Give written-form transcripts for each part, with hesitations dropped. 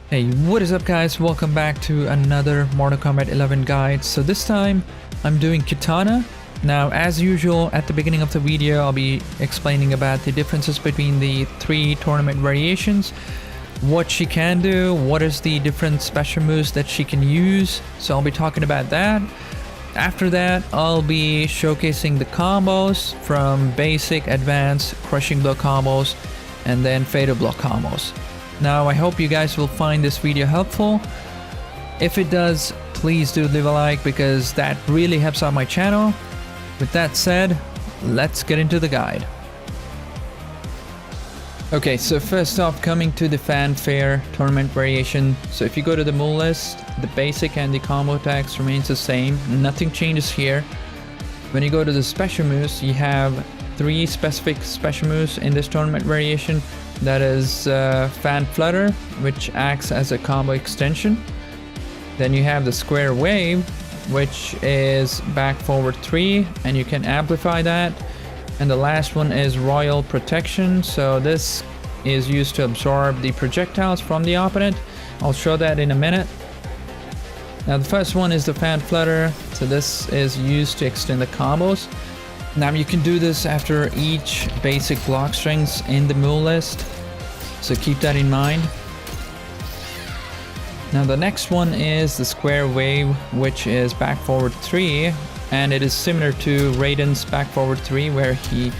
Hey, what is up guys? Welcome back to another Mortal Kombat 11 guide. So this time I'm doing Kitana. Now as usual at the beginning of the video I'll be explaining about the differences between the three tournament variations, what she can do, what is the different special moves that she can use. So I'll be talking about that. After that I'll be showcasing the combos from basic, advanced, crushing blow combos and then fatal blow combos. Now I hope you guys will find this video helpful. If it does, please do leave a like because that really helps out my channel. With that said, let's get into the guide. Okay, so first off, coming to the fanfare tournament variation. So if you go to the move list, the basic and the combo attacks remains the same. Nothing changes here. When you go to the special moves, you have three specific special moves in this tournament variation. That is Fan Flutter, which acts as a combo extension. Then you have the Square Wave, which is back forward 3, and you can amplify that. And the last one is Royal Protection. So this is used to absorb the projectiles from the opponent. I'll show that in a minute. Now the first one is the Fan Flutter. So this is used to extend the combos. Now you can do this after each basic block strings in the move list, so keep that in mind. Now the next one is the Square Wave, which is back forward 3, and it is similar to Raiden's back forward 3 where he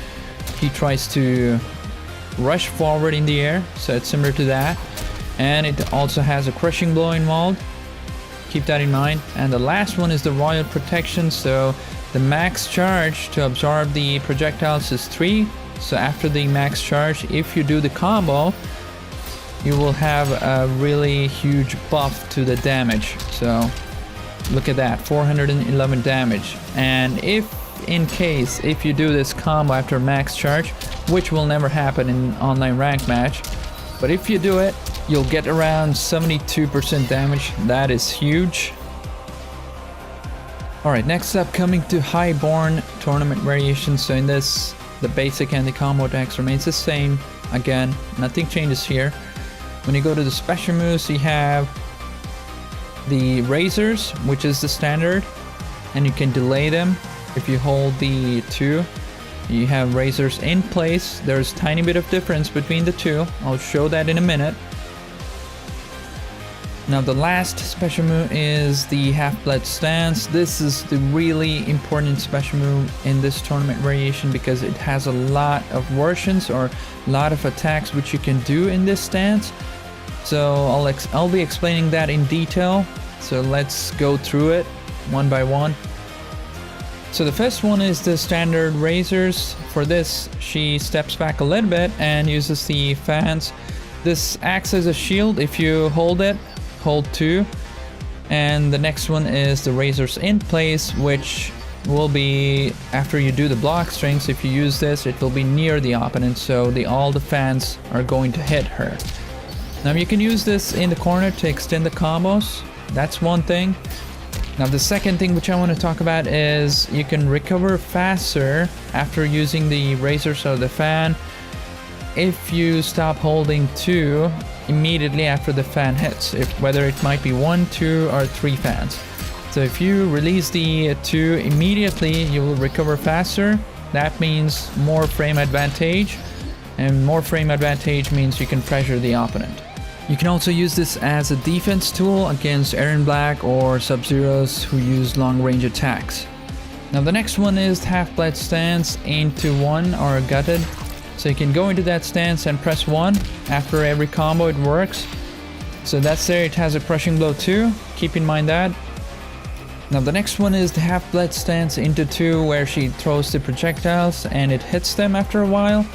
tries to rush forward in the air, so it's similar to that. And it also has a crushing blow involved, keep that in mind. And the last one is the Royal Protection. So the max charge to absorb the projectiles is 3. So after the max charge, if you do the combo, you will have a really huge buff to the damage. So look at that, 411 damage. And if you do this combo after max charge, which will never happen in online rank match, but if you do it, you'll get around 72% damage. That is huge. Alright, next up, coming to Highborn tournament variation. So in this, the basic and the combo attacks remains the same. Again, nothing changes here. When you go to the special moves, you have the razors, which is the standard, and you can delay them if you hold the 2. You have razors in place. There's a tiny bit of difference between the two. I'll show that in a minute. Now the last special move is the Half-Blood Stance. This is the really important special move in this tournament variation because it has a lot of versions or a lot of attacks which you can do in this stance. So I'll be explaining that in detail. So let's go through it one by one. So the first one is the standard razors. For this, she steps back a little bit and uses the fans. This acts as a shield if you hold it. Hold 2. And the next one is the razors in place, which will be after you do the block strings. If you use this, it will be near the opponent, so all the fans are going to hit her. Now you can use this in the corner to extend the combos. That's one thing. Now the second thing which I want to talk about is you can recover faster after using the razors or the fan if you stop holding 2 immediately after the fan hits, whether it might be 1, 2 or 3 fans. So if you release the 2 immediately, you will recover faster. That means more frame advantage, and more frame advantage means you can pressure the opponent. You can also use this as a defense tool against Aaron Black or Sub-Zeros who use long range attacks. Now the next one is Half-Blood Stance into 1 or Gutted. So you can go into that stance and press 1 after every combo. It works. So that's there. It has a crushing blow too. Keep in mind that. Now the next one is the Half-Blood Stance into 2 where she throws the projectiles and it hits them after a while.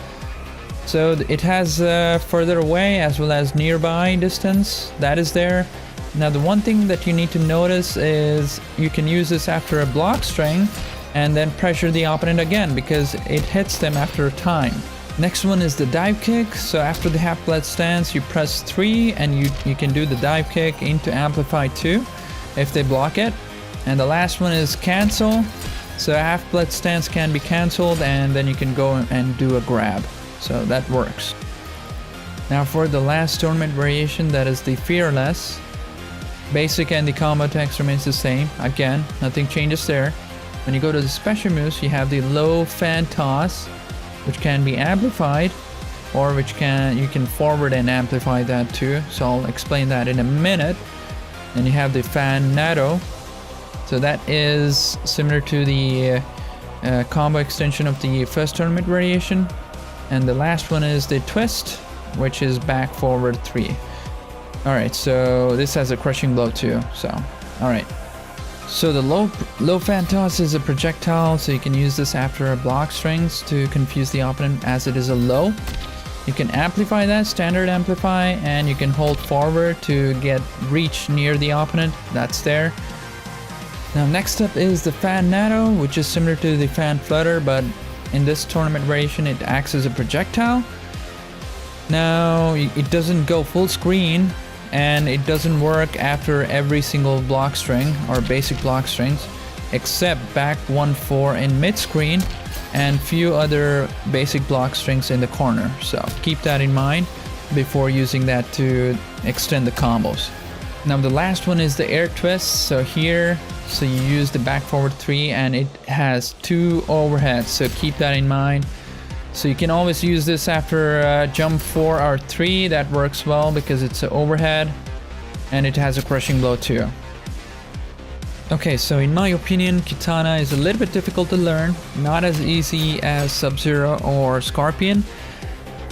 So it has further away as well as nearby distance. That is there. Now the one thing that you need to notice is you can use this after a block string and then pressure the opponent again because it hits them after a time. Next one is the dive kick. So after the Half-Blood Stance, you press 3 and you can do the dive kick into amplify 2 if they block it. And the last one is cancel. So Half-Blood Stance can be cancelled and then you can go and do a grab. So that works. Now for the last tournament variation, that is the Fearless. Basic and the combo text remains the same. Again, nothing changes there. When you go to the special moves, you have the low fan toss, which can be amplified, or which you can forward and amplify that too. So I'll explain that in a minute. And you have the fan natto. So that is similar to the combo extension of the first tournament variation. And the last one is the twist, which is back forward 3. Alright, so this has a crushing blow too. So, alright. So the low fan toss is a projectile, so you can use this after block strings to confuse the opponent as it is a low. You can amplify that, standard amplify, and you can hold forward to get reach near the opponent. That's there. Now next up is the fan natto, which is similar to the fan flutter, but in this tournament variation it acts as a projectile. Now it doesn't go full screen, and it doesn't work after every single block string or basic block strings, except back 1-4 in mid screen and few other basic block strings in the corner. So keep that in mind before using that to extend the combos. Now the last one is the air twist. So here, so you use the back forward 3 and it has 2 overheads, so keep that in mind. So you can always use this after jump 4 or 3. That works well because it's an overhead and it has a crushing blow too. Okay, so in my opinion, Kitana is a little bit difficult to learn, not as easy as Sub-Zero or Scorpion.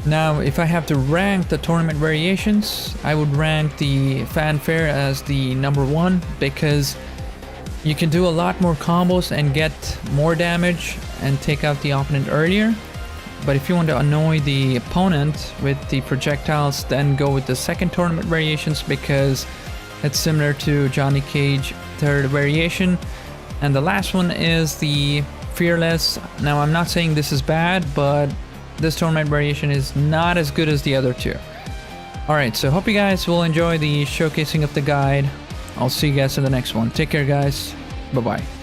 Now, if I have to rank the tournament variations, I would rank the Fanfare as the number 1 because you can do a lot more combos and get more damage and take out the opponent earlier. But if you want to annoy the opponent with the projectiles, then go with the second tournament variations because it's similar to Johnny Cage third variation. And the last one is the Fearless. Now I'm not saying this is bad, but this tournament variation is not as good as the other two. Alright, so hope you guys will enjoy the showcasing of the guide. I'll see you guys in the next one. Take care guys. Bye bye.